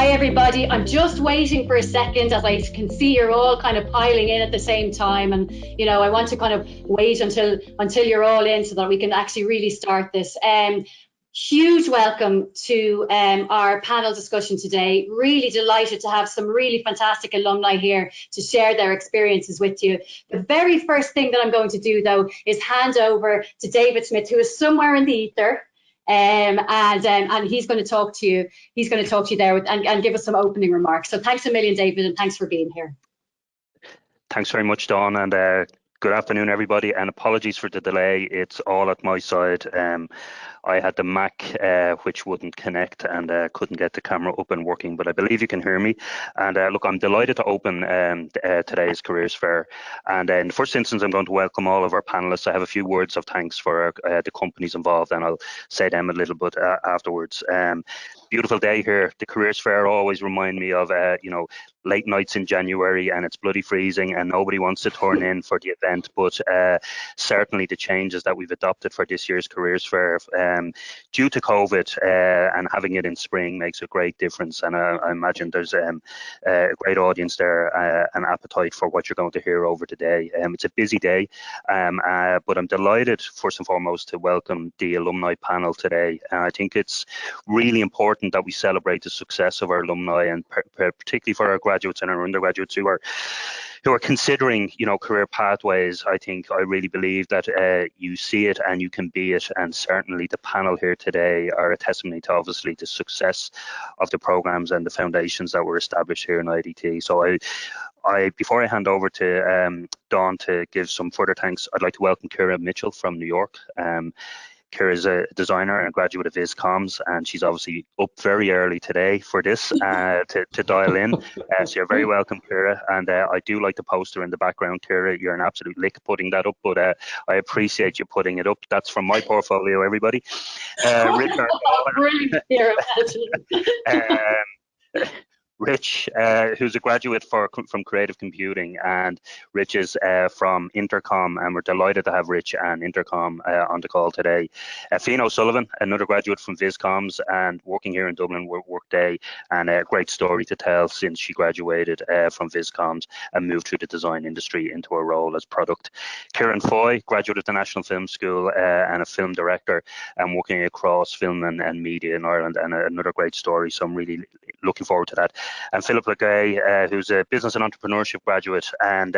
Hi everybody, I'm just waiting for a second as I can see you're all kind of piling in at the same time, and you know I want to kind of wait until you're all in so that we can actually really start this. Huge welcome to our panel discussion today. Really delighted to have some really fantastic alumni here to share their experiences with you. The very first thing that I'm going to do though is hand over to David Smith, who is somewhere in the ether. And he's going to talk to you. He's going to talk to you there and give us some opening remarks. So thanks a million, David, and thanks for being here. Thanks very much, Dawn, and good afternoon, everybody. And apologies for the delay. It's all at my side. I had the Mac which wouldn't connect and couldn't get the camera up and working, but I believe you can hear me. And look, I'm delighted to open today's Careers Fair. And in the first instance, I'm going to welcome all of our panelists. I have a few words of thanks for the companies involved, and I'll say them a little bit afterwards. Beautiful day here. The Careers Fair always remind me of, you know, late nights in January and it's bloody freezing and nobody wants to turn in for the event, but certainly the changes that we've adopted for this year's Careers Fair due to COVID and having it in spring makes a great difference, and I imagine there's a great audience there, an appetite for what you're going to hear over today. It's a busy day, but I'm delighted first and foremost to welcome the Alumni Panel today. I think it's really important that we celebrate the success of our alumni, and particularly for our graduates and our undergraduates who are considering, you know, career pathways. I really believe that you see it and you can be it, and certainly the panel here today are a testimony to obviously the success of the programs and the foundations that were established here in IADT. So before I hand over to Dawn to give some further thanks, I'd like to welcome Ciara Mitchell from New York. Ciara is a designer and a graduate of ISCOMS, and she's obviously up very early today for this to dial in. So you're very welcome, Ciara. And I do like the poster in the background, Ciara. You're an absolute lick putting that up, but I appreciate you putting it up. That's from my portfolio, everybody. Brilliant, Rich, who's a graduate from Creative Computing, and Rich is from Intercom, and we're delighted to have Rich and Intercom on the call today. Feena O'Sullivan, another graduate from Viscoms and working here in Dublin with Workday, and a great story to tell since she graduated from Viscoms and moved through the design industry into a role as product. Ciaran Foy, graduate of the National Film School and a film director, and working across film and media in Ireland, and another great story, so I'm really looking forward to that. And Philip Guay, who's a business and entrepreneurship graduate, and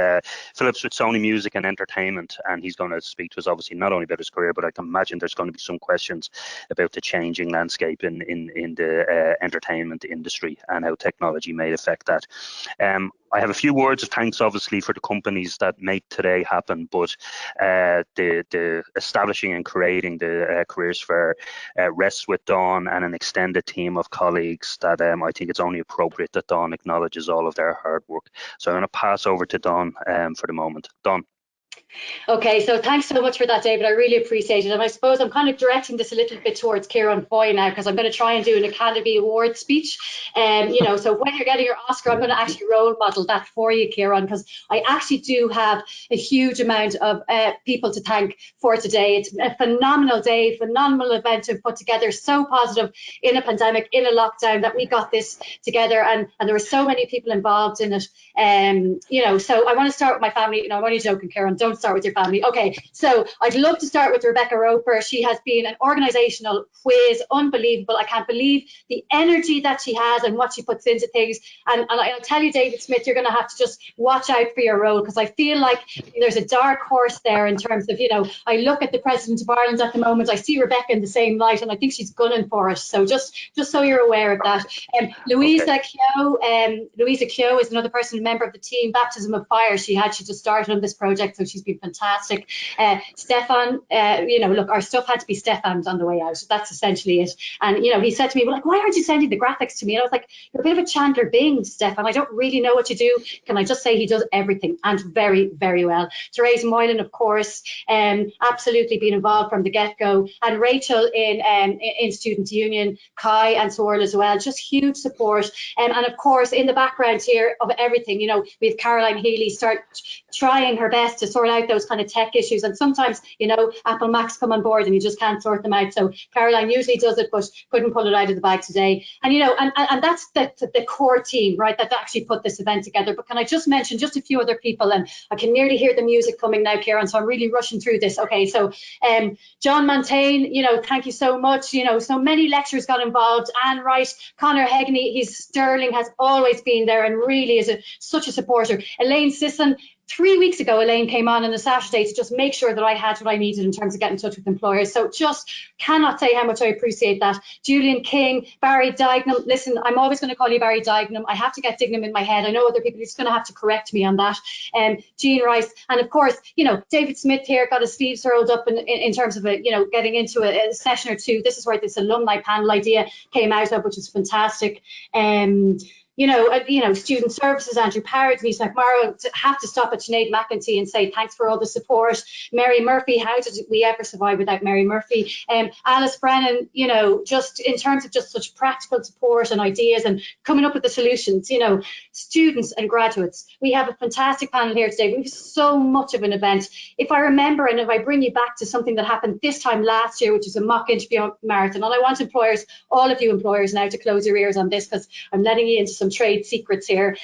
Philip's with Sony Music and Entertainment, and he's going to speak to us obviously not only about his career, but I can imagine there's going to be some questions about the changing landscape in the entertainment industry and how technology may affect that. I have a few words of thanks, obviously, for the companies that make today happen, but the establishing and creating the Careers Fair rests with Dawn and an extended team of colleagues that I think it's only appropriate that Dawn acknowledges all of their hard work. So I'm going to pass over to Dawn for the moment. Dawn. Okay, so thanks so much for that, David. I really appreciate it. And I suppose I'm kind of directing this a little bit towards Ciaran Foy now, because I'm going to try and do an Academy Award speech. You know, so when you're getting your Oscar, I'm going to actually role model that for you, Ciaran, because I actually do have a huge amount of people to thank for today. It's a phenomenal day, phenomenal event to put together, so positive in a pandemic, in a lockdown, that we got this together, and there were so many people involved in it. You know, so I want to start with my family. No, I'm only joking, Ciaran. Don't start with your family. Okay, so I'd love to start with Rebecca Roper. She has been an organizational whiz, unbelievable. I can't believe the energy that she has and what she puts into things. And I'll tell you, David Smith, you're going to have to just watch out for your role, because I feel like there's a dark horse there in terms of, you know, I look at the President of Ireland at the moment, I see Rebecca in the same light, and I think she's gunning for us. So just so you're aware of that. Louisa Keogh is another person, a member of the team, Baptism of Fire. She just started on this project, so she's been fantastic. Stefan, you know, look, our stuff had to be Stefan's on the way out. That's essentially it. And, you know, he said to me, well, like, why aren't you sending the graphics to me? And I was like, you're a bit of a Chandler Bing, Stefan. I don't really know what you do. Can I just say he does everything, and very, very well. Therese Moylan, of course, absolutely been involved from the get-go. And Rachel in Student Union, Kai and Sorl as well, just huge support. And of course, in the background here of everything, you know, we have Caroline Healy trying her best to sort out those kind of tech issues. And sometimes, you know, Apple Macs come on board and you just can't sort them out. So Caroline usually does it, but couldn't pull it out of the bag today. And, you know, and that's the core team, right, that actually put this event together. But can I just mention just a few other people? And I can nearly hear the music coming now, Ciaran, so I'm really rushing through this. Okay, so John Mantain, you know, thank you so much. You know, so many lecturers got involved. Anne Wright, Conor Hegney, he's sterling, has always been there and really is such a supporter. Elaine Sisson, 3 weeks ago, Elaine came on a Saturday to just make sure that I had what I needed in terms of getting in touch with employers. So just cannot say how much I appreciate that. Julian King, Barry Dignam. Listen, I'm always going to call you Barry Dignam. I have to get Dignam in my head. I know other people are just going to have to correct me on that. Jean Rice, and of course, you know, David Smith here got his sleeves rolled up in terms of you know, getting into a session or two. This is where this alumni panel idea came out of, which is fantastic. You know, student services, Andrew Parrott, Lisa McMorrow, have to stop at Sinead McEntee and say thanks for all the support. Mary Murphy, how did we ever survive without Mary Murphy? Alice Brennan, you know, just in terms of just such practical support and ideas and coming up with the solutions, you know, students and graduates. We have a fantastic panel here today. We have so much of an event. If I remember, and if I bring you back to something that happened this time last year, which is a mock interview marathon, and I want employers, all of you employers now, to close your ears on this, because I'm letting you into some trade secrets here.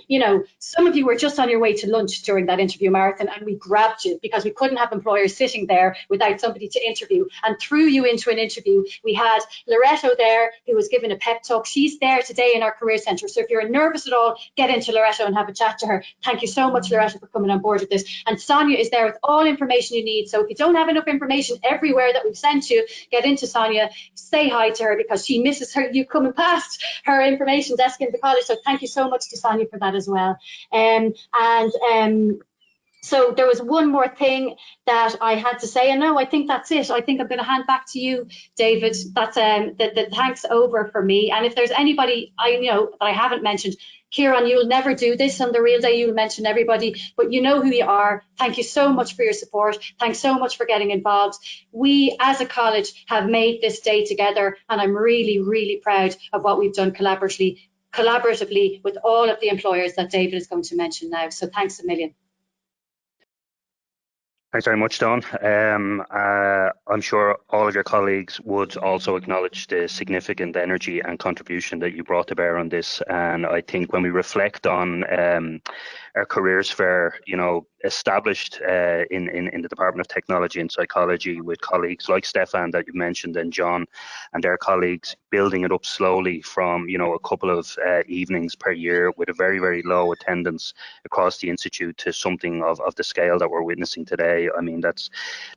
You know, some of you were just on your way to lunch during that interview marathon and we grabbed you because we couldn't have employers sitting there without somebody to interview, and threw you into an interview. We had Loretto there who was given a pep talk. She's there today in our career centre. So if you're nervous at all, get into Loretto and have a chat to her. Thank you so much, Loretto, for coming on board with this. And Sonia is there with all information you need. So if you don't have enough information everywhere that we've sent you, get into Sonia, say hi to her, because she misses her, you coming past her information desk in the college. So thank you so much to Sonia for that as well. So there was one more thing that I had to say, and no, I think that's it. I think I'm going to hand back to you, David. That's the thanks over for me. And if there's anybody I know that I haven't mentioned, Ciaran, you'll never do this on the real day. You'll mention everybody, but you know who you are. Thank you so much for your support. Thanks so much for getting involved. We, as a college, have made this day together, and I'm really, really proud of what we've done collaboratively with all of the employers that David is going to mention now. So thanks a million. Thanks very much, Dawn. I'm sure all of your colleagues would also acknowledge the significant energy and contribution that you brought to bear on this. And I think when we reflect on our careers fair, you know, established in the Department of Technology and Psychology with colleagues like Stefan that you mentioned, and John and their colleagues, building it up slowly from, you know, a couple of evenings per year with a very, very low attendance across the Institute to something of the scale that we're witnessing today. I mean, that's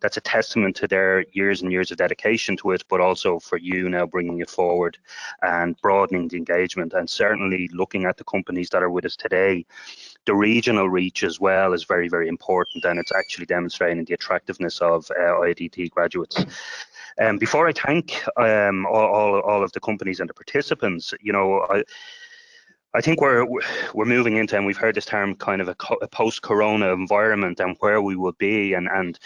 a testament to their years and years of dedication to it, but also for you now bringing it forward and broadening the engagement, and certainly looking at the companies that are with us today. The regional reach as well is very, very important, and it's actually demonstrating the attractiveness of IADT graduates. Before I thank all of the companies and the participants, you know, I think we're moving into, and we've heard this term, kind of a post-corona environment, and where we will be, and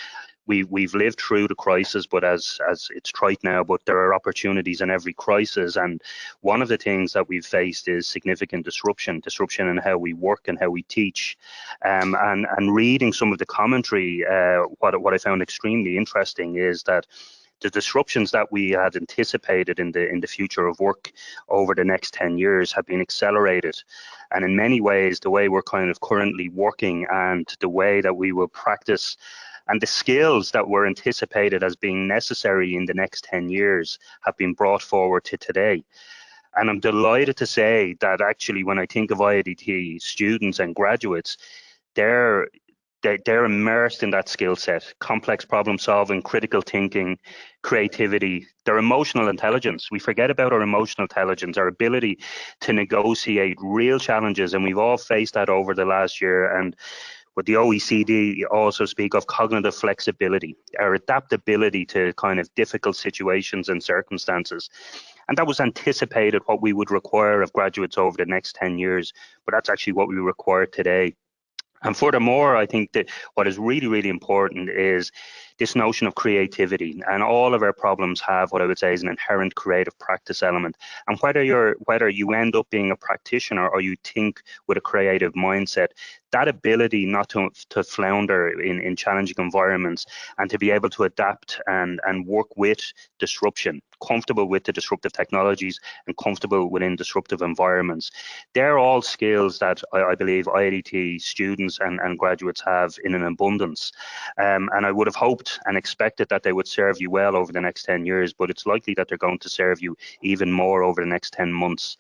we've lived through the crisis, but as it's trite now, but there are opportunities in every crisis. And one of the things that we've faced is significant disruption in how we work and how we teach. And reading some of the commentary, what I found extremely interesting is that the disruptions that we had anticipated in the future of work over the next 10 years have been accelerated. And in many ways, the way we're kind of currently working and the way that we will practice and the skills that were anticipated as being necessary in the next 10 years have been brought forward to today. And I'm delighted to say that actually, when I think of IADT students and graduates, they're immersed in that skill set: complex problem solving, critical thinking, creativity, their emotional intelligence. We forget about our emotional intelligence, our ability to negotiate real challenges. And we've all faced that over the last year. And what the OECD also speak of, cognitive flexibility, our adaptability to kind of difficult situations and circumstances. And that was anticipated what we would require of graduates over the next 10 years, but that's actually what we require today. And furthermore, I think that what is really, really important is this notion of creativity, and all of our problems have what I would say is an inherent creative practice element. And whether you end up being a practitioner or you think with a creative mindset, that ability not to flounder in challenging environments and to be able to adapt and work with disruption, comfortable with the disruptive technologies and comfortable within disruptive environments, they're all skills that I believe IADT students and graduates have in an abundance. And I would have hoped and expected that they would serve you well over the next 10 years, but it's likely that they're going to serve you even more over the next 10 months.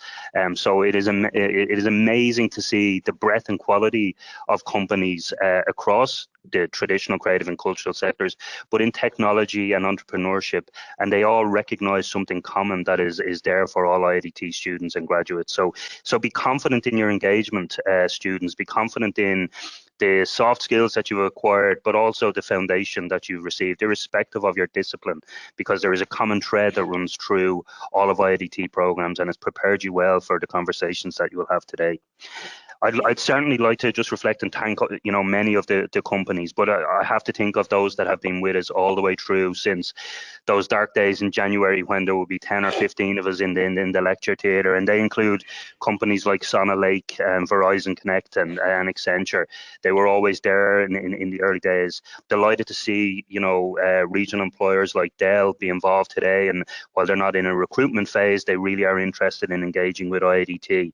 So it is amazing to see the breadth and quality of companies across the traditional creative and cultural sectors, but in technology and entrepreneurship, and they all recognize something common that is there for all IADT students and graduates. So be confident in your engagement, students. Be confident in the soft skills that you've acquired, but also the foundation that you've received, irrespective of your discipline, because there is a common thread that runs through all of IADT programs, and it's prepared you well for the conversations that you will have today. I'd certainly like to just reflect and thank many of the companies, but I have to think of those that have been with us all the way through since those dark days in January when there will be 10 or 15 of us in the lecture theatre, and they include companies like Sona Lake and Verizon Connect and Accenture. They were always there in the early days. Delighted to see regional employers like Dell be involved today, and while they're not in a recruitment phase, they really are interested in engaging with IADT.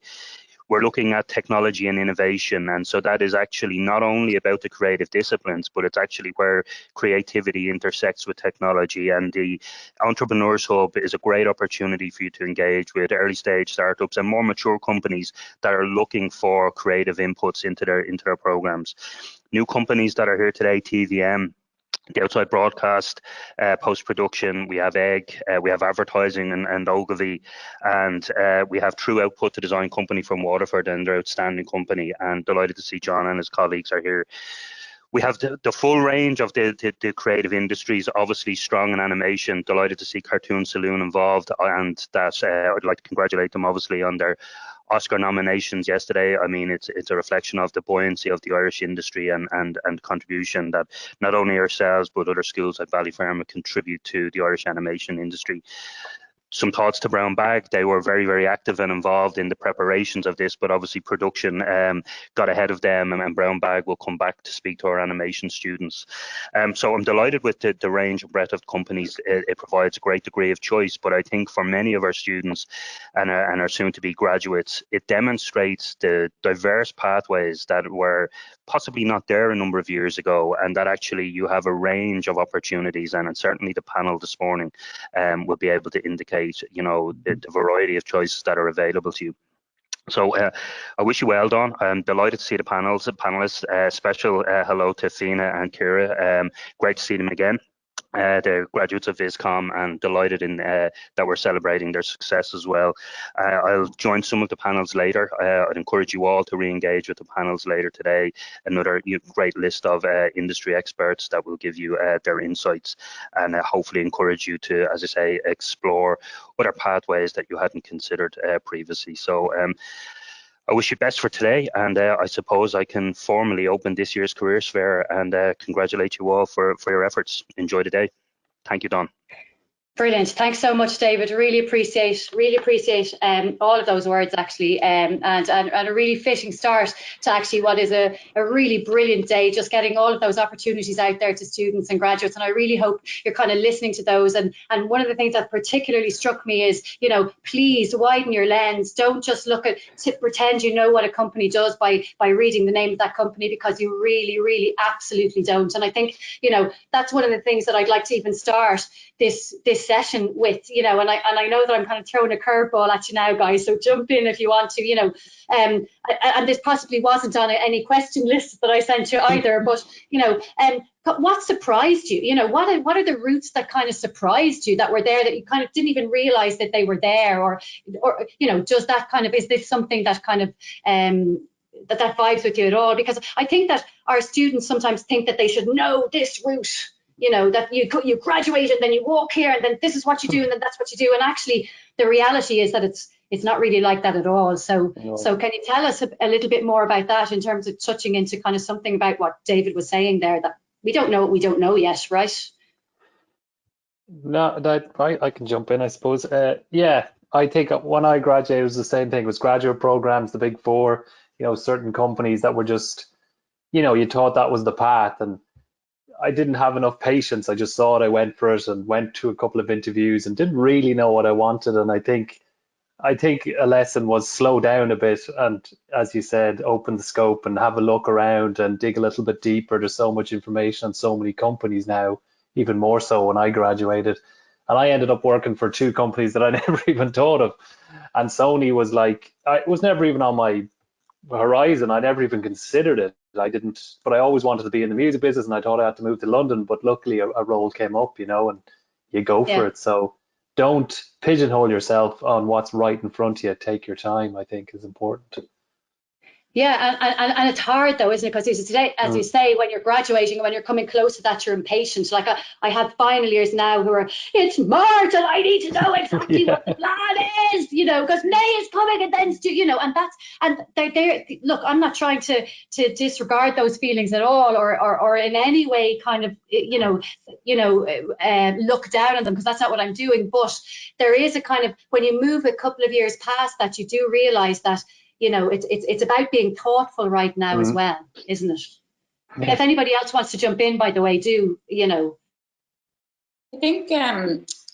We're looking at technology and innovation, and so that is actually not only about the creative disciplines, but it's actually where creativity intersects with technology. And the Entrepreneurs Hub is a great opportunity for you to engage with early stage startups and more mature companies that are looking for creative inputs into their programs. New companies that are here today: TVM, the outside broadcast, post-production, we have Egg, we have advertising and Ogilvy, and we have True Output, the design company from Waterford, and their outstanding company, and delighted to see John and his colleagues are here. We have the full range of the creative industries, obviously strong in animation. Delighted to see Cartoon Saloon involved, and that I'd like to congratulate them obviously on their Oscar nominations yesterday. I mean, it's a reflection of the buoyancy of the Irish industry and contribution that not only ourselves but other schools at Ballyfermot contribute to the Irish animation industry. Some thoughts to Brown Bag. They were very, very active and involved in the preparations of this, but obviously production got ahead of them, and Brown Bag will come back to speak to our animation students. So I'm delighted with the range and breadth of companies. It provides a great degree of choice, but I think for many of our students and our soon-to-be graduates, it demonstrates the diverse pathways that were possibly not there a number of years ago, and that actually you have a range of opportunities, and certainly the panel this morning will be able to indicate the variety of choices that are available to you. So I wish you well, Dawn. I'm delighted to see the panelists. Special hello to Feena and Ciara. Great to see them again. The graduates of Viscom, and delighted that we're celebrating their success as well. I'll join some of the panels later. I'd encourage you all to re-engage with the panels later today. Another great list of industry experts that will give you their insights, and hopefully encourage you to, as I say, explore other pathways that you hadn't considered previously. So I wish you best for today, and I suppose I can formally open this year's Careers Fair and congratulate you all for your efforts. Enjoy the day. Thank you, Dawn. Brilliant. Thanks so much, David. Really appreciate all of those words, actually, and a really fitting start to actually what is a really brilliant day, just getting all of those opportunities out there to students and graduates. And I really hope you're kind of listening to those. And one of the things that particularly struck me is, please widen your lens. Don't just pretend you know what a company does by reading the name of that company, because you really, really absolutely don't. And I think, that's one of the things that I'd like to even start this session with, and I know that I'm kind of throwing a curveball at you now, guys, so jump in if you want to, and this possibly wasn't on any question list that I sent you either, but what surprised you? What are the routes that kind of surprised you that were there that you kind of didn't even realize that they were there, or does that kind of, is this something that kind of that vibes with you at all? Because I think that our students sometimes think that they should know this route, that you graduate and then you walk here and then this is what you do and then that's what you do. And actually the reality is that it's it's not really like that at all. So No. so can you tell us a little bit more about that in terms of touching into kind of something about what David was saying there, that we don't know what we don't know yet, right? No, that I can jump in, I suppose. Yeah, I think when I graduated, it was the same thing. It was graduate programs, the big four, certain companies that were just, you thought that was the path. And I didn't have enough patience. I just thought I went for it and went to a couple of interviews and didn't really know what I wanted. And I think a lesson was slow down a bit and, as you said, open the scope and have a look around and dig a little bit deeper. There's so much information on so many companies now, even more so when I graduated. And I ended up working for two companies that I never even thought of. And Sony was like, it was never even on my horizon. I never even considered it. I didn't, but I always wanted to be in the music business and I thought I had to move to London. But luckily a role came up, and you go for Yeah. it. So don't pigeonhole yourself on what's right in front of you. Take your time, I think, is important. Yeah, and it's hard though, isn't it? Because today, as you say, when you're graduating and when you're coming close to that, you're impatient. Like I have final years now who are, it's March and I need to know exactly what the plan is, because May is coming and then, and they're look, I'm not trying to disregard those feelings at all or in any way kind of, look down on them, because that's not what I'm doing. But there is a kind of, when you move a couple of years past that, you do realize that, it's about being thoughtful right now as well, isn't it? Yeah. If anybody else wants to jump in, by the way, do, I think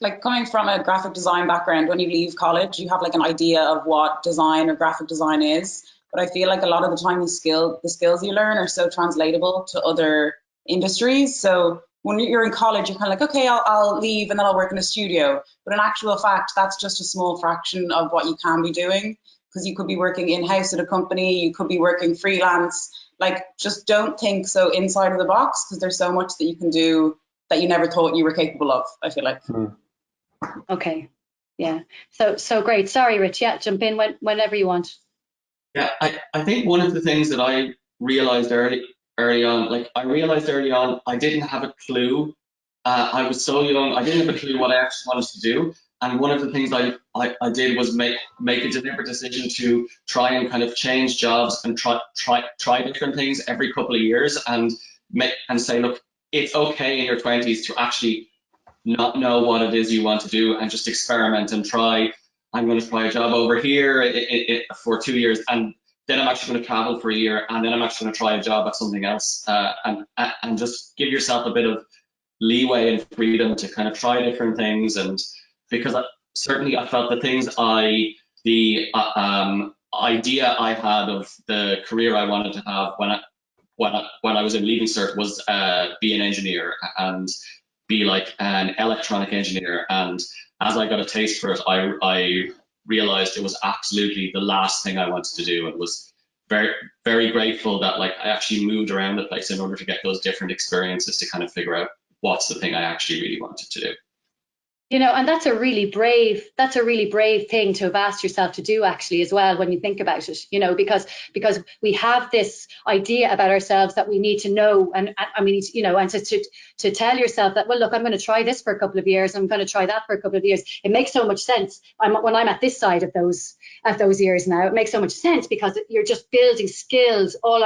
like coming from a graphic design background, when you leave college, you have like an idea of what design or graphic design is. But I feel like a lot of the time the skills you learn are so translatable to other industries. So when you're in college, you're kind of like, okay, I'll leave and then I'll work in a studio. But in actual fact, that's just a small fraction of what you can be doing. Because you could be working in-house at a company, you could be working freelance. Like, just don't think so inside of the box, because there's so much that you can do that you never thought you were capable of, I feel like. Okay, yeah. So great. Sorry, Rich. Yeah, jump in whenever you want. Yeah, I think one of the things that I realized early on, I didn't have a clue. I was so young, I didn't have a clue what I actually wanted to do. And one of the things I did was make a deliberate decision to try and kind of change jobs and try different things every couple of years and say, look, it's okay in your 20s to actually not know what it is you want to do and just experiment and try. I'm going to try a job over here for 2 years, and then I'm actually going to travel for a year, and then I'm actually going to try a job at something else, and just give yourself a bit of leeway and freedom to kind of try different things. And because certainly I felt the idea I had of the career I wanted to have when I was in Leaving Cert was be an engineer and be like an electronic engineer. And as I got a taste for it, I realized it was absolutely the last thing I wanted to do, and was very, very grateful that like I actually moved around the place in order to get those different experiences to kind of figure out what's the thing I actually really wanted to do. And that's a really brave thing to have asked yourself to do, actually, as well, when you think about it, because we have this idea about ourselves that we need to know, and I mean, and to tell yourself that, well, look, I'm going to try this for a couple of years, I'm going to try that for a couple of years. It makes so much sense. When I'm at this side of those years now, it makes so much sense, because you're just building skills all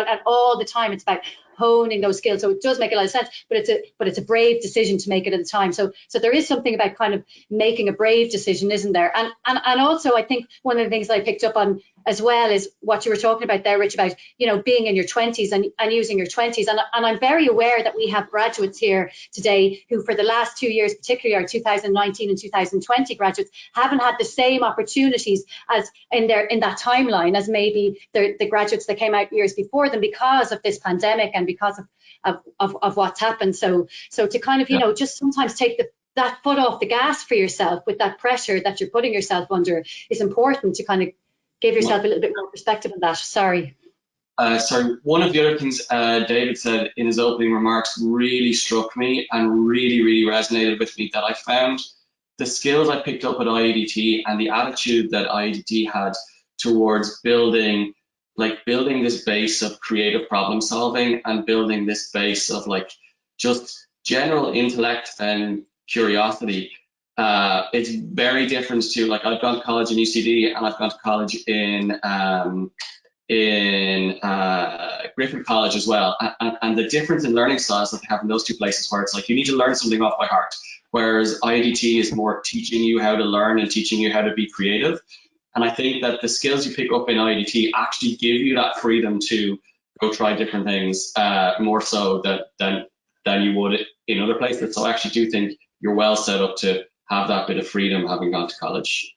the time. It's about honing those skills, so it does make a lot of sense. But it's a brave decision to make it at the time. So there is something about kind of making a brave decision, isn't there? And also, I think one of the things that I picked up on as well is what you were talking about there, Rich, about being in your 20s and using your 20s. And I'm very aware that we have graduates here today who, for the last 2 years, particularly our 2019 and 2020 graduates, haven't had the same opportunities as in that timeline as maybe the graduates that came out years before them, because of this pandemic and because of what's happened. So to kind of just sometimes take that foot off the gas for yourself with that pressure that you're putting yourself under is important, to kind of give yourself a little bit more perspective on that. Sorry. So one of the other things David said in his opening remarks really struck me and really, really resonated with me, that I found the skills I picked up at IADT and the attitude that IADT had towards building this base of creative problem solving, and building this base of like just general intellect and curiosity, It's very different to, like, I've gone to college in UCD and I've gone to college in Griffith College as well, and the difference in learning styles that they have in those two places, where it's like you need to learn something off by heart, whereas IADT is more teaching you how to learn and teaching you how to be creative. And I think that the skills you pick up in IADT actually give you that freedom to go try different things, more so than you would in other places. So I actually do think you're well set up to have that bit of freedom, having gone to college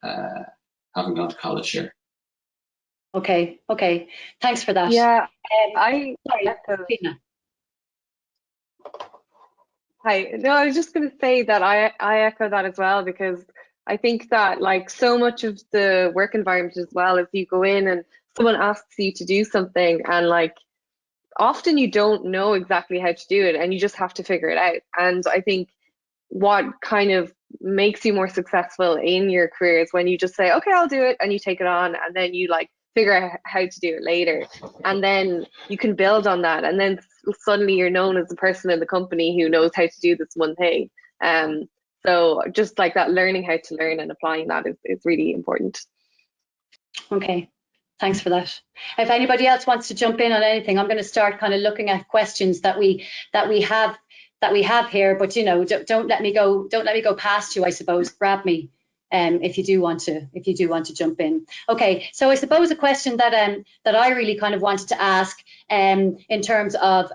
here. Okay, thanks for that. Yeah, sorry, Feena. Hi. No, I was just going to say that I echo that as well, because I think that, like, so much of the work environment as well, if you go in and someone asks you to do something, and like often you don't know exactly how to do it and you just have to figure it out. And I think what kind of makes you more successful in your career is when you just say, okay, I'll do it, and you take it on, and then you like figure out how to do it later, and then you can build on that, and then suddenly you're known as the person in the company who knows how to do this one thing. So just like that, learning how to learn and applying that is really important. Okay, thanks for that. If anybody else wants to jump in on anything, I'm going to start kind of looking at questions that we have here, but you know, don't let me go past you, I suppose. Grab me if you do want to jump in. Okay, so I suppose a question that I really kind of wanted to ask in terms of,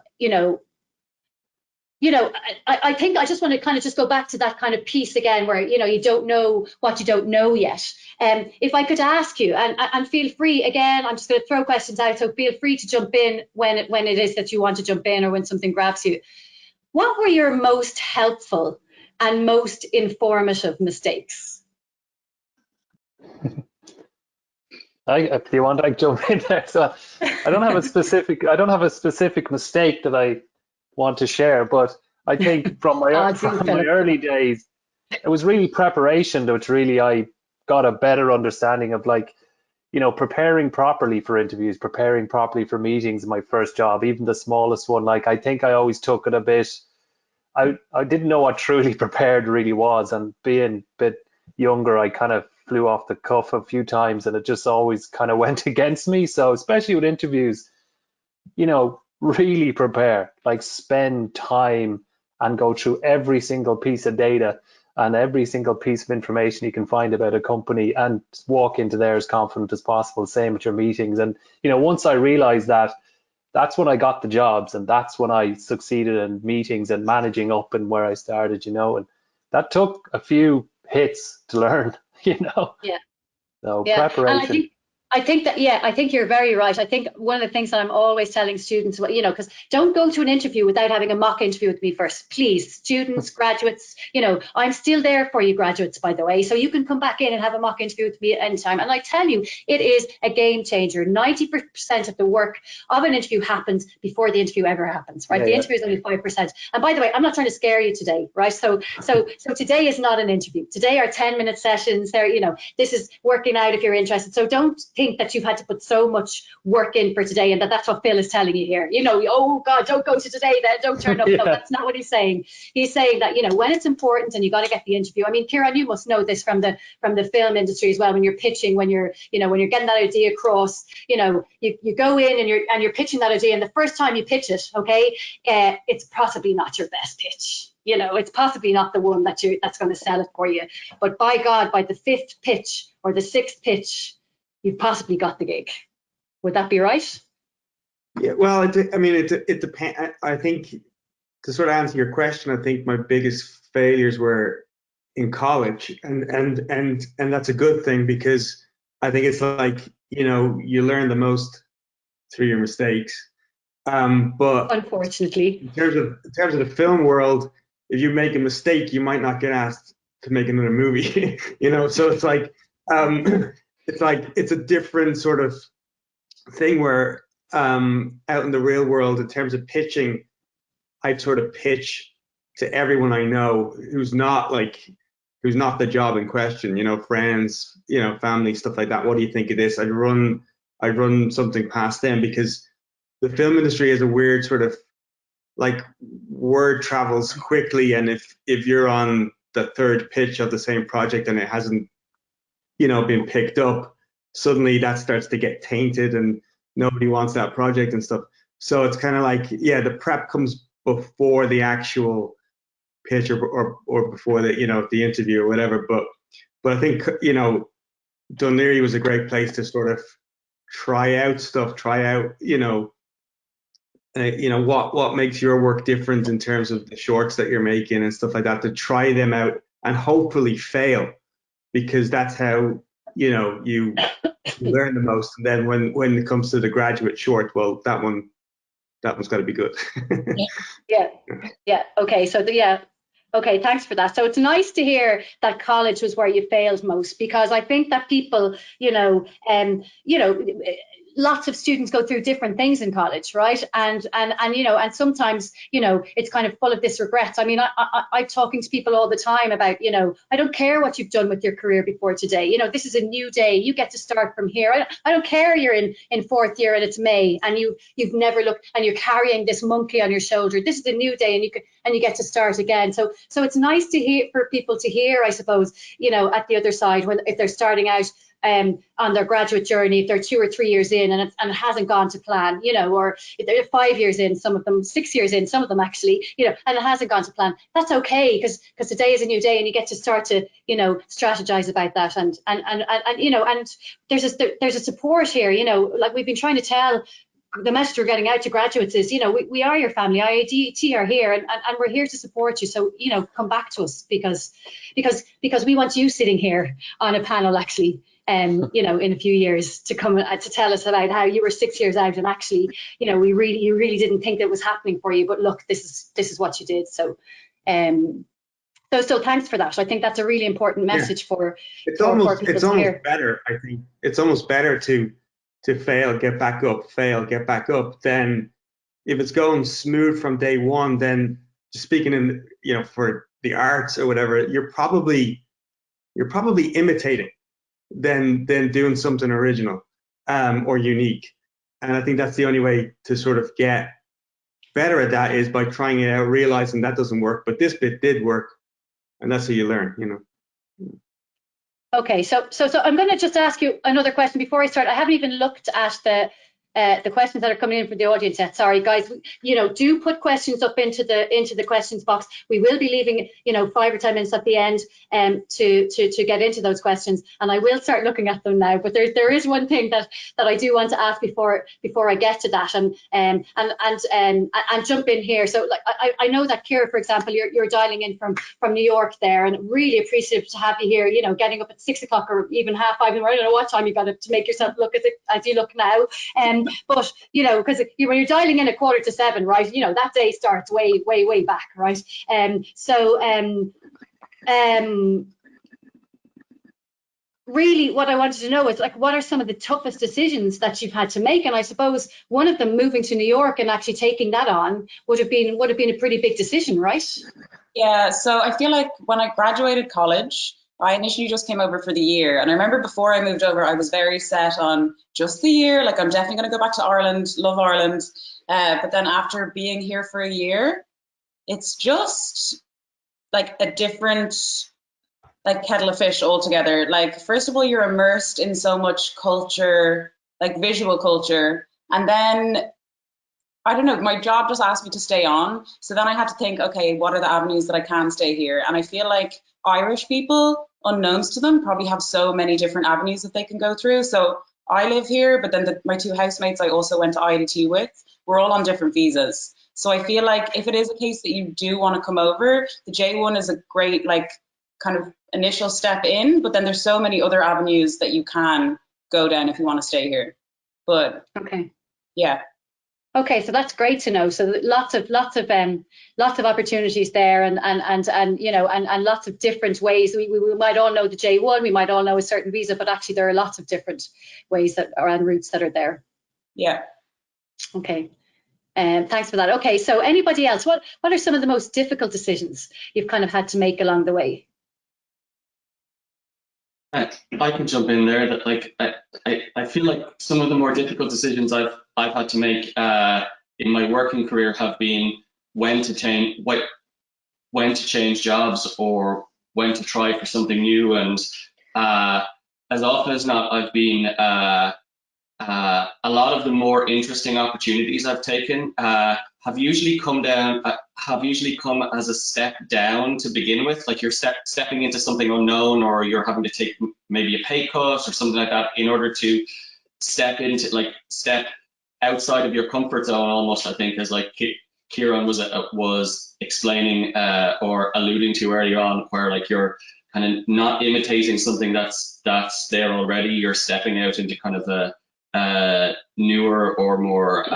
I think I just want to kind of just go back to that kind of piece again, where you don't know what you don't know yet. If I could ask you, and feel free, again, I'm just going to throw questions out, so feel free to jump in when it is that you want to jump in, or when something grabs you. What were your most helpful and most informative mistakes? If you want, I jump in there. So I don't have a specific mistake that I want to share, but I think from my early days, it was really preparation that really I got a better understanding of, like, preparing properly for interviews, preparing properly for meetings. My first job, even the smallest one, like, I think I always took it a bit, I didn't know what truly prepared really was, and being a bit younger, I kind of flew off the cuff a few times, and it just always kind of went against me. So especially with interviews, really prepare, like spend time and go through every single piece of data and every single piece of information you can find about a company, and walk into there as confident as possible. Same with your meetings. And once I realized that, that's when I got the jobs, and that's when I succeeded in meetings and managing up and where I started, and that took a few hits to learn. Yeah. So yeah. preparation. I think you're very right. I think one of the things that I'm always telling students, because don't go to an interview without having a mock interview with me first, please. Students, graduates, I'm still there for you, graduates, by the way. So you can come back in and have a mock interview with me at any time. And I tell you, it is a game changer. 90% of the work of an interview happens before the interview ever happens, right? The interview is only 5%. And by the way, I'm not trying to scare you today, right? So today is not an interview. Today are 10-minute sessions. This is working out if you're interested. So don't think that you've had to put so much work in for today, and that's what Phil is telling you here. Oh God, don't go to today then, don't turn up. No, that's not what he's saying. He's saying that when it's important and you got to get the interview. I mean, Ciaran, you must know this from the film industry as well. When you're pitching, when you're getting that idea across, you go in and you're pitching that idea, and the first time you pitch it, okay, it's possibly not your best pitch. It's possibly not the one that's going to sell it for you. But by God, by the 5th pitch or the 6th pitch, you've possibly got the gig. Would that be right? Yeah, well, it depends. I think, to sort of answer your question, I think my biggest failures were in college, and that's a good thing, because I think it's like, you learn the most through your mistakes. But unfortunately, in terms of the film world, if you make a mistake, you might not get asked to make another movie. So it's like, it's a different sort of thing, where out in the real world, in terms of pitching, I'd sort of pitch to everyone I know who's not the job in question, friends, family, stuff like that. What do you think of this? I'd run something past them, because the film industry is a weird sort of, like, word travels quickly, and if you're on the third pitch of the same project and it hasn't, you know, been picked up, suddenly that starts to get tainted and nobody wants that project and stuff. So it's kind of like, yeah, the prep comes before the actual pitch or before the, you know, the interview or whatever. But I think, you know, Dún Laoghaire was a great place to sort of try out stuff, you know, what makes your work different in terms of the shorts that you're making and stuff like that, to try them out and hopefully fail, because that's how, you know, you learn the most. And then when it comes to the graduate short, well, that one's got to be good. Yeah. Okay. So okay, thanks for that. So it's nice to hear that college was where you failed most, because I think that people, you know, lots of students go through different things in college, right? And you know, and sometimes, you know, it's kind of full of this regrets. I mean, I'm talking to people all the time about, you know, I don't care what you've done with your career before today. You know, this is a new day. You get to start from here. I don't care you're in fourth year and it's May and you've never looked and you're carrying this monkey on your shoulder. This is a new day and you get to start again. So it's nice to hear, for people to hear, I suppose, you know, at the other side, if they're starting out on their graduate journey, if they're 2 or 3 years in and it hasn't gone to plan, you know, or if they're 5 years in, some of them 6 years in, some of them actually, you know, and it hasn't gone to plan, that's okay, because today is a new day and you get to start to, you know, strategize about that and you know, and there's a support here, you know, like we've been trying to tell. The message we're getting out to graduates is, you know, we are your family. IADT are here and we're here to support you. So, you know, come back to us because we want you sitting here on a panel actually, you know, in a few years to come to tell us about how you were 6 years out and actually, you know, you really didn't think that was happening for you, but look, this is what you did. So, so thanks for that. I think that's a really important message for people to hear. Better. I think it's almost better to fail, get back up, then if it's going smooth from day one, then just speaking in, you know, for the arts or whatever, you're probably imitating than doing something original or unique. And I think that's the only way to sort of get better at that, is by trying it out, realizing that doesn't work, but this bit did work, and that's how you learn, you know. Okay, so I'm going to just ask you another question before I start. I haven't even looked at the questions that are coming in from the audience yet. Sorry, guys. You know, do put questions up into the questions box. We will be leaving, you know, 5 or 10 minutes at the end to get into those questions, and I will start looking at them now. But there is one thing that I do want to ask before I get to that, and jump in here. So, like, I know that Ciara, for example, you're dialing in from New York there, and really appreciative to have you here. You know, getting up at 6 o'clock or even 5:30. I don't know what time you got up to make yourself look as you look now. But, you know, because when you're dialing in at 6:45, right, you know, that day starts way back, right? Really what I wanted to know is, like, what are some of the toughest decisions that you've had to make? And I suppose one of them, moving to New York and actually taking that on, would have been a pretty big decision, right? Yeah, so I feel like when I graduated college, I initially just came over for the year. And I remember before I moved over, I was very set on just the year. Like, I'm definitely going to go back to Ireland, love Ireland. But then after being here for a year, it's just like a different, like, kettle of fish altogether. Like, first of all, you're immersed in so much culture, like visual culture. And then, I don't know, my job just asked me to stay on. So then I had to think, okay, what are the avenues that I can stay here? And I feel like Irish people, unknowns to them, probably have so many different avenues that they can go through. So I live here, but then my 2 housemates I also went to IADT with, we're all on different visas. So I feel like if it is a case that you do want to come over, the J1 is a great, like, kind of initial step in, but then there's so many other avenues that you can go down if you want to stay here. But okay, yeah. Okay, so that's great to know. So lots of opportunities there, and you know, and lots of different ways. We might all know the J1, we might all know a certain visa, but actually there are lots of different ways that are and routes that are there. Yeah. Okay. Thanks for that. Okay, so anybody else? What are some of the most difficult decisions you've kind of had to make along the way? I can jump in there. That, like, I feel like some of the more difficult decisions I've had to make in my working career have been when to change jobs, or when to try for something new. And as often as not, I've been a lot of the more interesting opportunities I've taken have usually come as a step down to begin with. Like you're stepping into something unknown, or you're having to take maybe a pay cut or something like that in order to step outside of your comfort zone almost, I think, as like Ciaran was explaining or alluding to early on, where like you're kind of not imitating something that's there already. You're stepping out into kind of a newer or more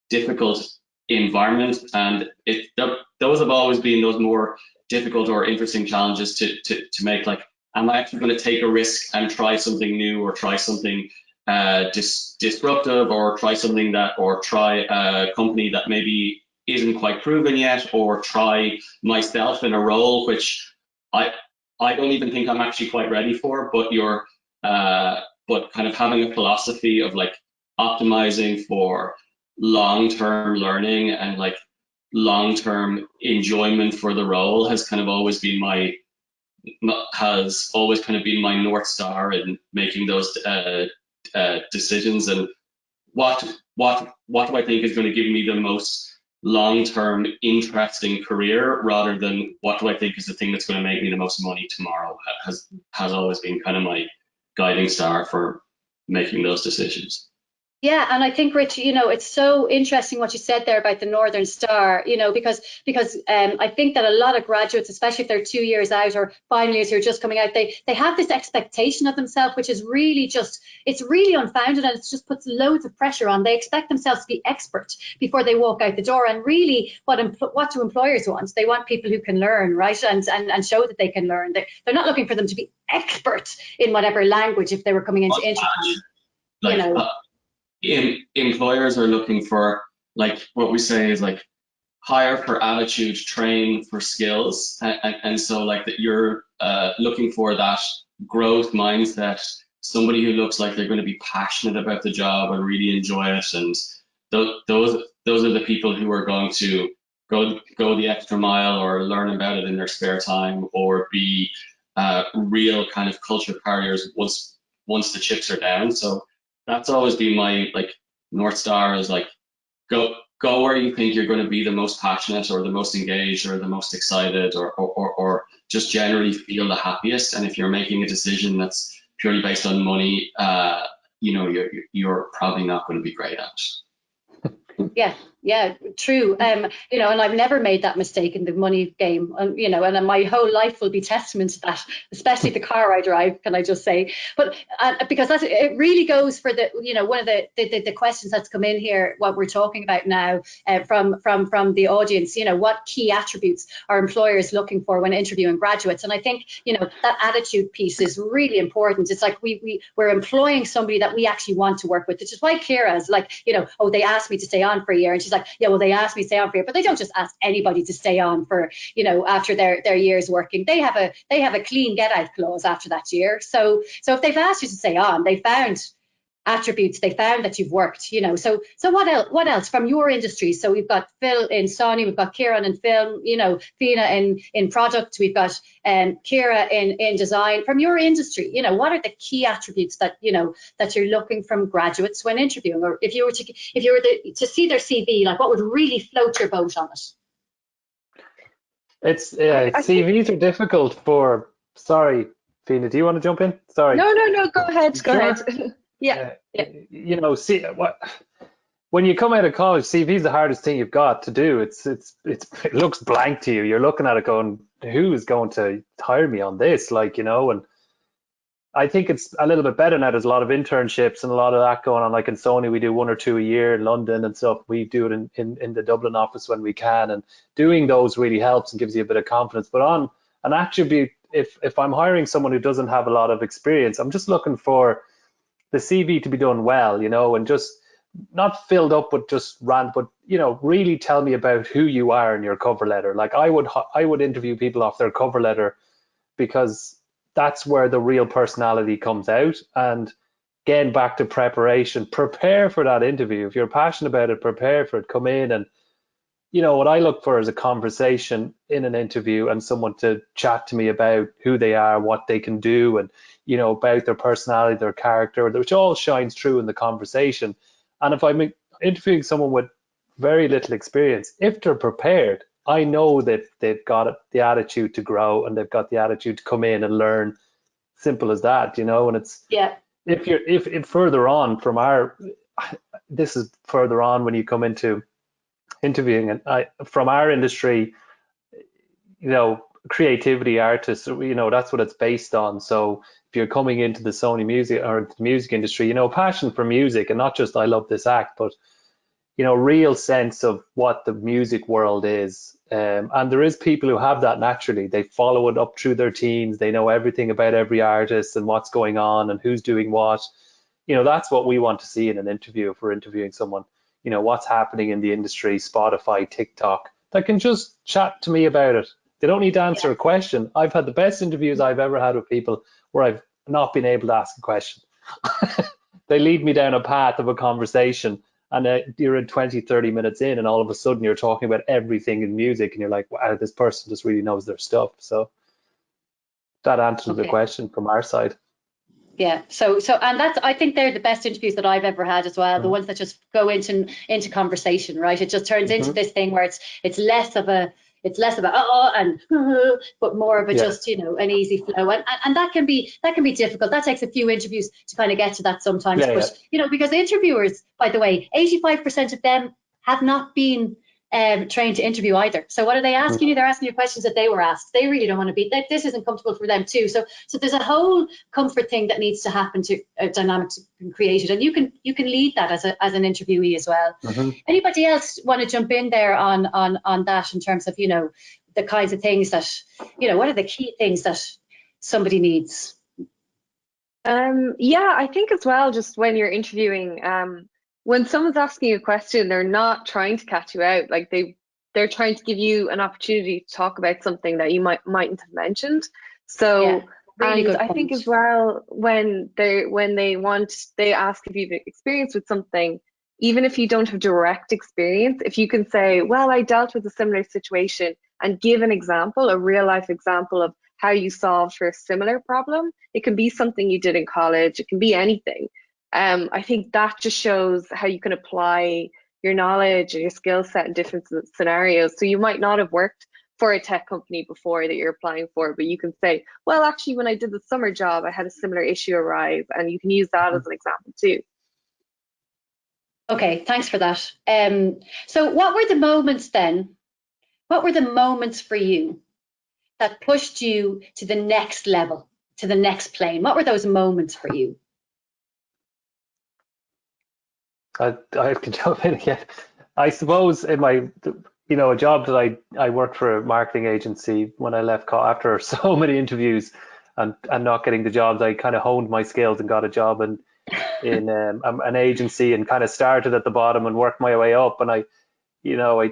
difficult environment, and those have always been those more difficult or interesting challenges to make. Like, am I actually going to take a risk and try something new, or try something disruptive, or try a company that maybe isn't quite proven yet, or try myself in a role which I don't even think I'm actually quite ready for, but kind of having a philosophy of like optimizing for long-term learning and like long-term enjoyment for the role has always been my North Star in making those decisions. And what do I think is going to give me the most long-term interesting career, rather than what do I think is the thing that's going to make me the most money tomorrow, has always been kind of my guiding star for making those decisions. Yeah, and I think, Rich, it's so interesting what you said there about the Northern Star, because I think that a lot of graduates, especially if they're 2 years out or final years who are just coming out, they have this expectation of themselves, which is really it's really unfounded, and it just puts loads of pressure on. They expect themselves to be expert before they walk out the door. And really, what do employers want? They want people who can learn, right? And show that they can learn. They're not looking for them to be expert in whatever language if they were coming into Intercom, Employers are looking for, like, what we say is like hire for attitude, train for skills, and so like that you're looking for that growth mindset, somebody who looks like they're going to be passionate about the job and really enjoy it, and those are the people who are going to go the extra mile, or learn about it in their spare time, or be real kind of culture carriers once the chips are down. So that's always been my North Star, is like go where you think you're going to be the most passionate, or the most engaged, or the most excited, or just generally feel the happiest. And if you're making a decision that's purely based on money, you're probably not going to be great at it. Yeah, true. And I've never made that mistake in the money game, and my whole life will be testament to that, especially the car I drive, can I just say. But because it really goes for one of the questions that's come in here, what we're talking about now, from the audience, what key attributes are employers looking for when interviewing graduates? And I think, that attitude piece is really important. It's like we're employing somebody that we actually want to work with, which is why Ciara's like, they asked me to stay on for a year, and she's like, yeah, well, they asked me to stay on for a year, but they don't just ask anybody to stay on for, after their years working. They have a clean get out clause after that year. So if they've asked you to stay on, they found attributes, they found that you've worked, so what else from your industry? So we've got Phil in Sony, we've got Ciaran in film, Feena in product, we've got Ciara in design. From your industry, what are the key attributes that that you're looking from graduates when interviewing? Or if you were to see their CV, like what would really float your boat on it? It's CVs are difficult for. Sorry, Feena, do you want to jump in? Sorry. No, go ahead. Go ahead. Yeah. When you come out of college, CV is the hardest thing you've got to do. It looks blank to you. You're looking at it going, who is going to hire me on this? And I think it's a little bit better now. There's a lot of internships and a lot of that going on. Like in Sony, we do 1 or 2 a year. In London and stuff, we do it in the Dublin office when we can. And doing those really helps and gives you a bit of confidence. But on an attribute, if I'm hiring someone who doesn't have a lot of experience, I'm just looking for the CV to be done well, and just not filled up with just rant, but really tell me about who you are in your cover letter. Like I would interview people off their cover letter, because that's where the real personality comes out. And getting back to preparation, prepare for that interview. If you're passionate about it, prepare for it. Come in and you know, what I look for is a conversation in an interview and someone to chat to me about who they are, what they can do, and, you know, about their personality, their character, which all shines through in the conversation. And if I'm interviewing someone with very little experience, if they're prepared, I know that they've got the attitude to grow and they've got the attitude to come in and learn. Simple as that, you know. And it's, Yeah. if further on from this is further on when you come into interviewing, and from our industry, you know, creativity, artists, you know, that's what it's based on. So if you're coming into the Sony music or the music industry, you know, passion for music, and not just I love this act, but, you know, real sense of what the music world is. And there is people who have that naturally. They follow it up through their teens. They know everything about every artist and what's going on and who's doing what. You know, that's what we want to see in an interview if we're interviewing someone. You know, what's happening in the industry, Spotify, TikTok, that can just chat to me about it. They don't need to answer a question. I've had the best interviews I've ever had with people where I've not been able to ask a question. They lead me down a path of a conversation, and you're in 20, 30 minutes in, and all of a sudden you're talking about everything in music, and you're like, wow, this person just really knows their stuff. So that answers the question from our side. Yeah. So and that's, I think they're the best interviews that I've ever had as well. The ones that just go into conversation, right? It just turns into this thing where it's less about but more of a just, you know, an easy flow. And that can be difficult. That takes a few interviews to kind of get to that sometimes. But you know, because interviewers, by the way, 85% of them have not been trained to interview either. So what are they asking you? They're asking you questions that they were asked. They really don't want to be, this isn't comfortable for them too. So there's a whole comfort thing that needs to happen to dynamics being created, and you can lead that as an interviewee as well. Anybody else want to jump in there on that in terms of, you know, the kinds of things that, you know, what are the key things that somebody needs? Yeah, I think as well, just when you're interviewing, when someone's asking you a question, they're not trying to catch you out. Like they're trying to give you an opportunity to talk about something that you mightn't have mentioned. So, really, and I think as well, when they ask if you've experience with something, even if you don't have direct experience, if you can say, well, I dealt with a similar situation, and give an example, a real life example of how you solved for a similar problem. It can be something you did in college. It can be anything. I think that just shows how you can apply your knowledge and your skill set in different scenarios. So you might not have worked for a tech company before that you're applying for, but you can say, well, actually, when I did the summer job, I had a similar issue arise, and you can use that as an example too. Okay, thanks for that. So what were the moments then? What were the moments for you that pushed you to the next level, to the next plane? What were those moments for you? I can jump in again. I suppose in my, you know, a job that I worked for a marketing agency when I left after so many interviews and not getting the jobs, I kind of honed my skills and got a job in an agency and kind of started at the bottom and worked my way up. And I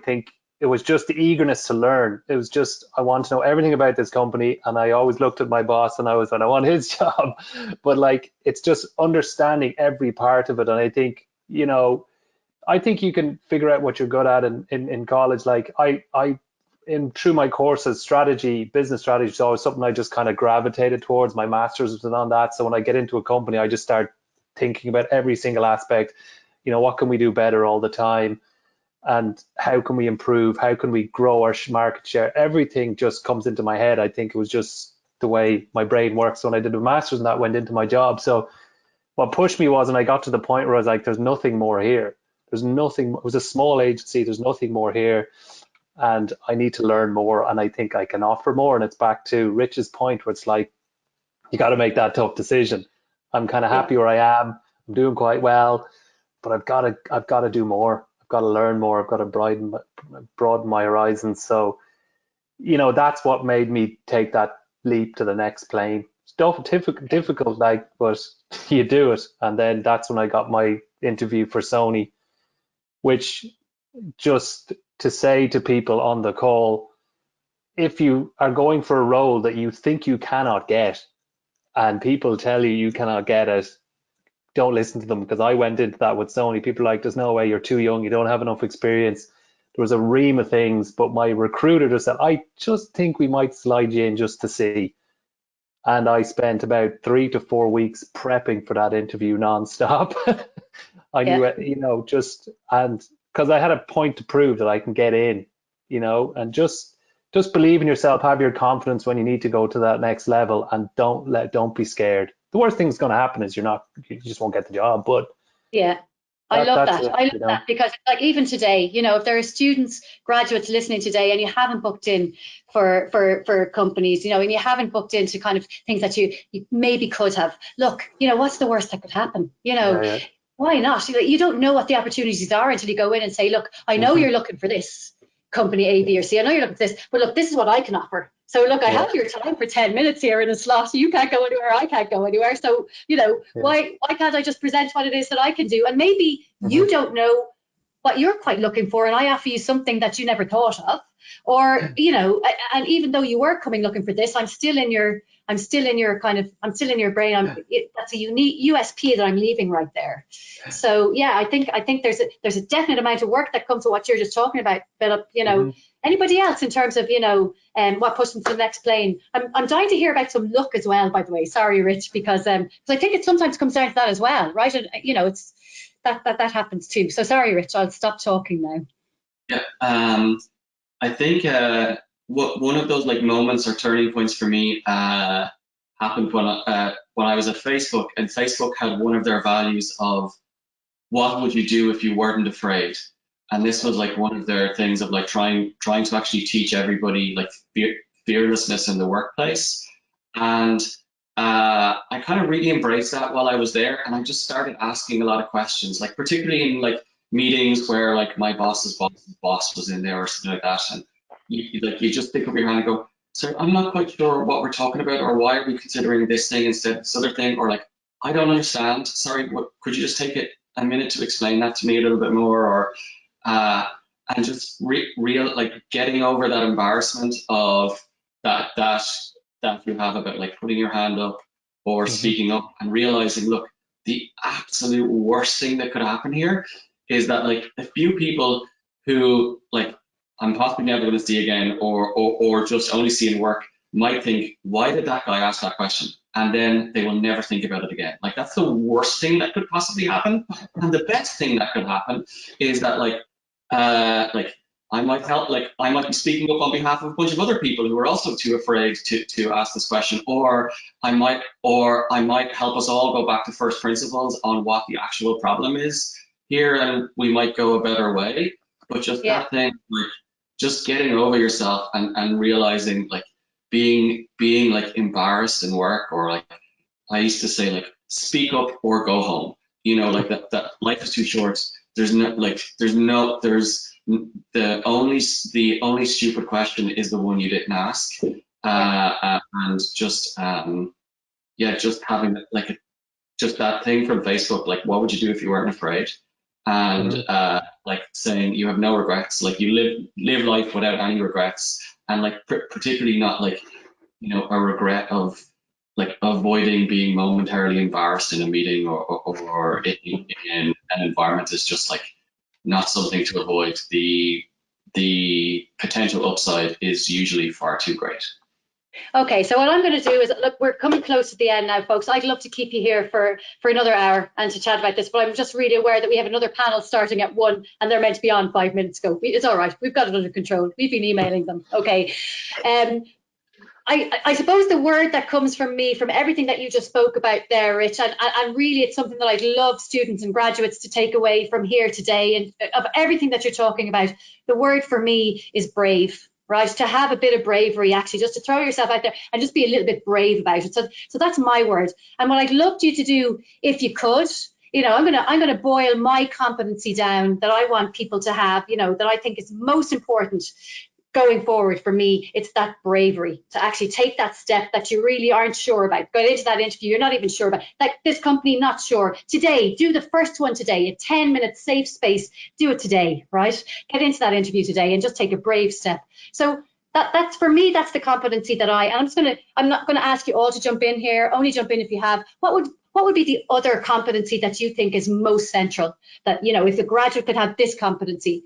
think it was just the eagerness to learn. It was just, I want to know everything about this company. And I always looked at my boss and I want his job. But like, it's just understanding every part of it. And I think, you know, I think you can figure out what you're good at in college. Like through my courses, business strategy is always something I just kind of gravitated towards. My master's was on that. So when I get into a company, I just start thinking about every single aspect. You know, what can we do better all the time? And how can we improve? How can we grow our market share? Everything just comes into my head. I think it was just the way my brain works. When I did a master's, and that went into my job. So what pushed me was, and I got to the point where I was like, there's nothing more here. There's nothing. It was a small agency. There's nothing more here. And I need to learn more. And I think I can offer more. And it's back to Rich's point where it's like, you got to make that tough decision. I'm kind of happy where I am. I'm doing quite well, but I've got to do more. I've got to learn more. I've got to broaden my horizons. So, you know, that's what made me take that leap to the next plane. It's difficult, like, but you do it. And then that's when I got my interview for Sony, which, just to say to people on the call, if you are going for a role that you think you cannot get and people tell you cannot get it, don't listen to them, because I went into that with Sony. People are like, there's no way, you're too young, you don't have enough experience. there was a ream of things, but my recruiter just said, I just think we might slide you in just to see. And I spent about 3 to 4 weeks prepping for that interview nonstop. I knew it, you know, and because I had a point to prove that I can get in, you know, and just believe in yourself, have your confidence when you need to go to that next level, and don't be scared. The worst thing that's going to happen is you just won't get the job. But yeah, I love that. I love you know. that, because like even today, you know, if there are students, graduates listening today, and you haven't booked in for companies, you know, and you haven't booked into kind of things that you maybe could have. Look, you know, what's the worst that could happen? You know, Yeah. why not? You don't know what the opportunities are until you go in and say, look, I know you're looking for this company A, B, or C. I know you're looking for this, but look, this is what I can offer. So look, I have your time for 10 minutes here in a slot. You can't go anywhere, I can't go anywhere. So, you know, why can't I just present what it is that I can do? And maybe you don't know what you're quite looking for, and I offer you something that you never thought of. Or, you know, and even though you were coming looking for this, I'm still in your brain. That's a unique USP that I'm leaving right there. So yeah, I think there's a definite amount of work that comes to what you're just talking about, Philip. You know, anybody else in terms of, you know, what pushes them to the next plane? I'm dying to hear about some luck as well, by the way. Sorry, Rich, because I think it sometimes comes down to that as well, right? And you know, it's that happens too. So sorry, Rich, I'll stop talking now. Yeah, I think one of those like moments or turning points for me happened when I was at Facebook, and Facebook had one of their values of what would you do if you weren't afraid, and this was like one of their things of like trying to actually teach everybody like fearlessness in the workplace. And I kind of really embraced that while I was there, and I just started asking a lot of questions, like particularly in like meetings where like my boss's boss was in there or something like that, and you just pick up your hand and go, sir, I'm not quite sure what we're talking about, or why are we considering this thing instead of this other thing, or like, I don't understand, sorry, could you just take a minute to explain that to me a little bit more, or and just real like getting over that embarrassment of that you have about like putting your hand up or speaking up, and realizing, look, the absolute worst thing that could happen here is that like a few people who like I'm possibly never going to see again, or just only see in work, might think, why did that guy ask that question? And then they will never think about it again. Like that's the worst thing that could possibly happen. And the best thing that could happen is that like I might help, like I might be speaking up on behalf of a bunch of other people who are also too afraid to ask this question, or I might help us all go back to first principles on what the actual problem is here, and we might go a better way. But just that thing, like just getting over yourself and realizing like being like embarrassed in work, or like I used to say, like speak up or go home, you know, like that life is too short. The only stupid question is the one you didn't ask, and just just having like just that thing from Facebook, like what would you do if you weren't afraid, and like saying you have no regrets, like you live life without any regrets, and like particularly not like, you know, a regret of like avoiding being momentarily embarrassed in a meeting or in an environment is just like not something to avoid. The potential upside is usually far too great. Okay, so what I'm going to do is, look, we're coming close to the end now, folks. I'd love to keep you here for another hour and to chat about this, but I'm just really aware that we have another panel starting at 1, and they're meant to be on 5 minutes ago. It's all right. We've got it under control. We've been emailing them. Okay. I suppose the word that comes from me, from everything that you just spoke about there, Rich, and really it's something that I'd love students and graduates to take away from here today, and of everything that you're talking about, the word for me is brave. Right, to have a bit of bravery, actually, just to throw yourself out there and just be a little bit brave about it. So that's my word. And what I'd love you to do, if you could, you know, I'm gonna boil my competency down that I want people to have, you know, that I think is most important going forward for me. It's that bravery to actually take that step that you really aren't sure about. Go into that interview, you're not even sure about, like this company, not sure. Today, do the first one today, a 10-minute safe space, do it today, right? Get into that interview today and just take a brave step. So that's for me, that's the competency that I'm not gonna ask you all to jump in here, only jump in if you have. What would be the other competency that you think is most central, that, you know, if a graduate could have this competency,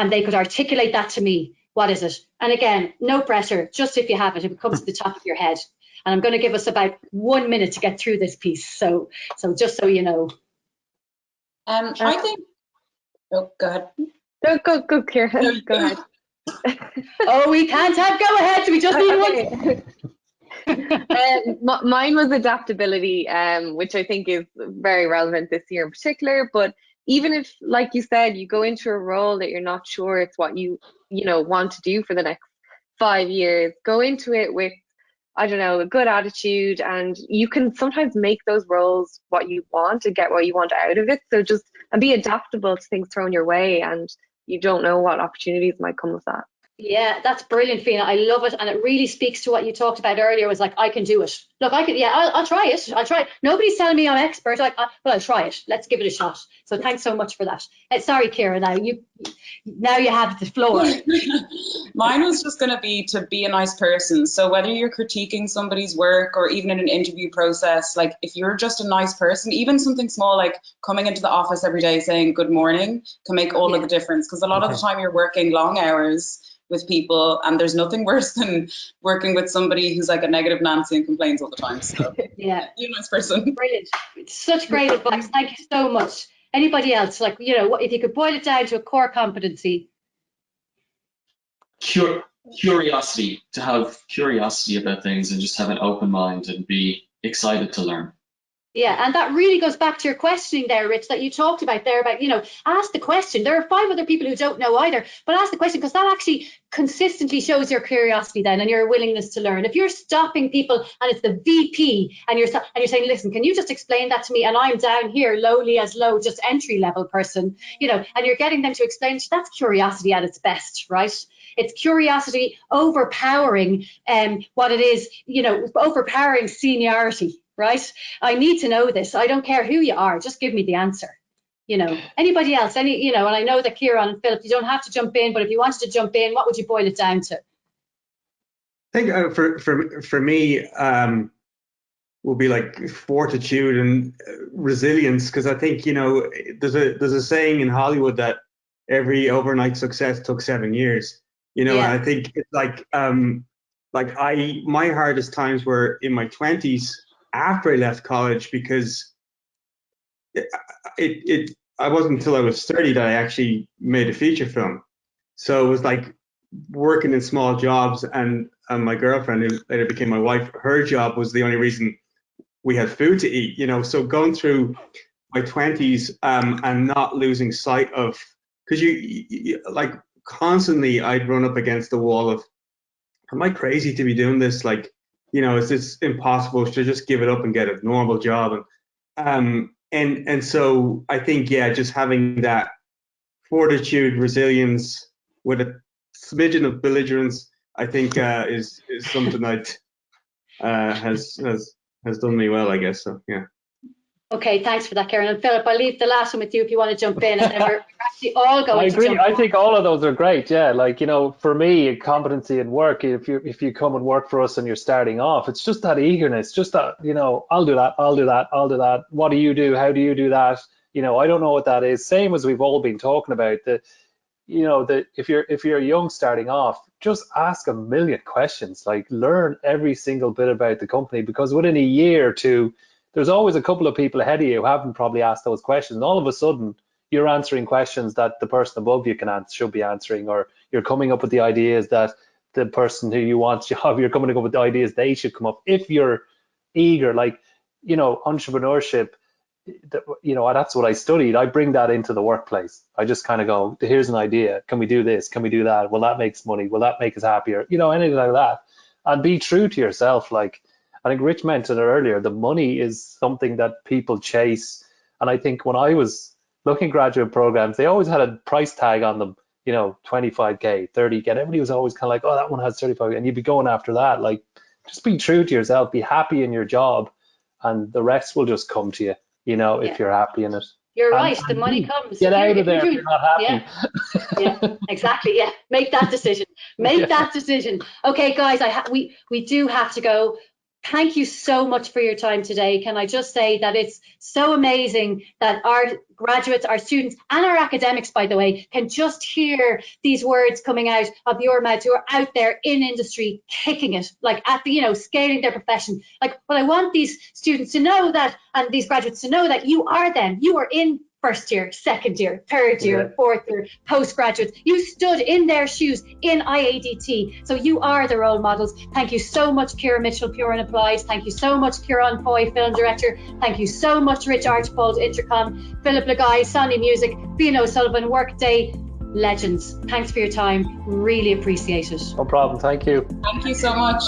and they could articulate that to me, what is it? And again, no pressure, just if you have it, if it comes to the top of your head. And I'm going to give us about 1 minute to get through this piece. So just so you know. I think, oh, go ahead. Go, Ciara. Go ahead. Oh, we can't have go ahead. We just need one. Mine was adaptability, which I think is very relevant this year in particular. But even if, like you said, you go into a role that you're not sure it's what you want to do for the next 5 years, go into it with, I don't know, a good attitude, and you can sometimes make those roles what you want and get what you want out of it. So just, and be adaptable to things thrown your way, and you don't know what opportunities might come with that. Yeah, that's brilliant, Feena. I love it. And it really speaks to what you talked about earlier, was like, I can do it. Look, I can, yeah, I'll try it. I'll try it. Nobody's telling me I'm expert, but I'll try it. Let's give it a shot. So thanks so much for that. Sorry, Ciara, now you have the floor. Mine was just going to be a nice person. So whether you're critiquing somebody's work or even in an interview process, like if you're just a nice person, even something small like coming into the office every day saying good morning can make all of the difference. Because a lot of the time you're working long hours with people, and there's nothing worse than working with somebody who's like a negative Nancy and complains all the time. So yeah, be a nice person. Brilliant. Such great advice. Thank you so much. Anybody else, like, if you could boil it down to a core competency? Curiosity, to have curiosity about things and just have an open mind and be excited to learn. Yeah, and that really goes back to your questioning there, Rich, that you talked about there about, ask the question. There are 5 other people who don't know either, but ask the question, because that actually consistently shows your curiosity then and your willingness to learn. If you're stopping people and it's the VP and you're saying, listen, can you just explain that to me? And I'm down here, lowly as low, just entry level person, and you're getting them to explain, that's curiosity at its best, right? It's curiosity overpowering what it is, overpowering seniority. Right? I need to know this. I don't care who you are. Just give me the answer. Anybody else? And I know that Ciaran and Philip, you don't have to jump in, but if you wanted to jump in, what would you boil it down to? I think for me, will be like fortitude and resilience, because I think there's a saying in Hollywood that every overnight success took 7 years. And I think it's like my hardest times were in my 20s. After I left college, because I wasn't until I was 30 that I actually made a feature film. So it was like working in small jobs, and my girlfriend, who later became my wife, her job was the only reason we had food to eat. So going through my 20s and not losing sight of, because you like constantly I'd run up against the wall of, am I crazy to be doing this? Like, is this impossible to just give it up and get a normal job? And so I think, just having that fortitude, resilience with a smidgen of belligerence, I think is something that has done me well, I guess. So yeah. Okay, thanks for that, Ciaran. And Philip, I'll leave the last one with you if you want to jump in, and then we're actually all going to jump in. I think all of those are great. Yeah, like, for me, competency in work, if you come and work for us and you're starting off, it's just that eagerness, just that, I'll do that. What do you do? How do you do that? I don't know what that is. Same as we've all been talking about, that if you're young starting off, just ask a million questions, like learn every single bit about the company, because within a year or two, there's always a couple of people ahead of you who haven't probably asked those questions. And all of a sudden, you're answering questions that the person above you should be answering, or you're coming up with the ideas that the person who you want to have, you're coming up with the ideas they should come up. If you're eager, like, entrepreneurship, that's what I studied. I bring that into the workplace. I just kind of go, here's an idea. Can we do this? Can we do that? Will that make us money? Will that make us happier? Anything like that. And be true to yourself. Like, I think Rich mentioned it earlier, the money is something that people chase. And I think when I was looking at graduate programs, they always had a price tag on them, 25K, 30K. Everybody was always kind of like, oh, that one has 35K. And you'd be going after that. Like, just be true to yourself, be happy in your job, and the rest will just come to you, if you're happy in it. You're right, the money comes. Get out of there if you're not happy. Yeah, exactly. Yeah, make that decision. Make that decision. Okay, guys, we do have to go. Thank you so much for your time today. Can I just say that it's so amazing that our graduates, our students, and our academics, by the way, can just hear these words coming out of your mouth, who are out there in industry kicking it, like at the, scaling their profession. Like, but I want these students to know that, and these graduates to know that you are them. You are in first year, second year, third year, fourth year, postgraduates. You stood in their shoes in IADT. So you are the role models. Thank you so much, Ciara Mitchell, Pure and Applied. Thank you so much, Ciaran Foy, Film Director. Thank you so much, Rich Archibald, Intercom, Philip Guay, Sony Music, Feena O'Sullivan, Workday. Legends. Thanks for your time. Really appreciate it. No problem. Thank you. Thank you so much.